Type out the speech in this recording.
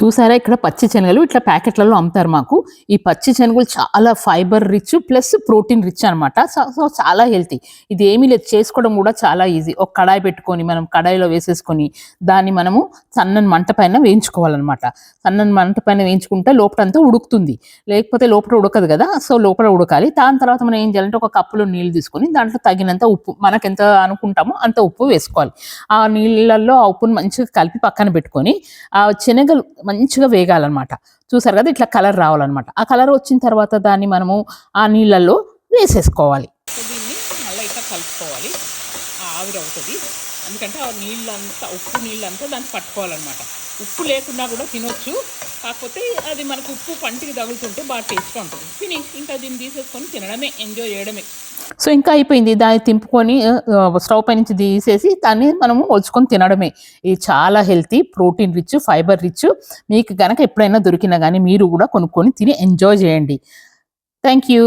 చూసారా ఇక్కడ పచ్చి శనగలు ఇట్లా ప్యాకెట్లలో అమ్ముతారు మాకు. ఈ పచ్చి శనగలు చాలా fibre rich plus protein rich అనమాట. సో చాలా హెల్తీ. ఇది ఏమీ లేదు, చేసుకోవడం కూడా చాలా ఈజీ. ఒక కడాయి పెట్టుకొని మనం కడాయిలో వేసేసుకొని దాన్ని మనము సన్నని మంట పైన వేయించుకోవాలన్నమాట. సన్నని మంట పైన వేయించుకుంటే లోపలంతా ఉడుకుతుంది, లేకపోతే లోపల ఉడకదు కదా. సో లోపల ఉడకాలి. దాని తర్వాత మనం ఏం చేయాలంటే ఒక కప్పులో నీళ్ళు తీసుకొని దాంట్లో తగినంత ఉప్పు, మనకెంత అనుకుంటామో అంత ఉప్పు వేసుకోవాలి. ఆ నీళ్ళల్లో ఆ ఉప్పును మంచిగా కలిపి పక్కన పెట్టుకొని ఆ శనగలు మంచిగా వేగాలన్నమాట. చూసారు కదా, ఇట్లా కలర్ రావాలన్నమాట. ఆ కలర్ వచ్చిన తర్వాత దాన్ని మనము ఆ నీళ్ళల్లో వేసేసుకోవాలి. దీన్ని మళ్ళీ ఇట్లా కలుపుకోవాలి. ఆవిరి అవుతుంది, ఎందుకంటే ఆ నీళ్ళంతా ఉప్పు నీళ్ళంతా దాన్ని పట్టుకోవాలన్నమాట. ఉప్పు లేకుండా కూడా తినొచ్చు, కాకపోతే అది మనకు ఉప్పు పంటికి తగులుతుంటే బాగా టేస్ట్గా ఉంటుంది. ఫినిష్. ఇంకా దీన్ని తీసేసుకొని తినడమే, ఎంజాయ్ చేయడమే. సో ఇంకా అయిపోయింది. దాన్ని తింపుకొని స్టవ్ పై నుంచి తీసేసి దాన్ని మనము ఒలుచుకొని తినడమే. ఇది చాలా healthy, protein rich, fibre rich. మీకు గనక ఎప్పుడైనా దొరికినా కానీ మీరు కూడా కొనుక్కొని తిని ఎంజాయ్ చేయండి. Thank you.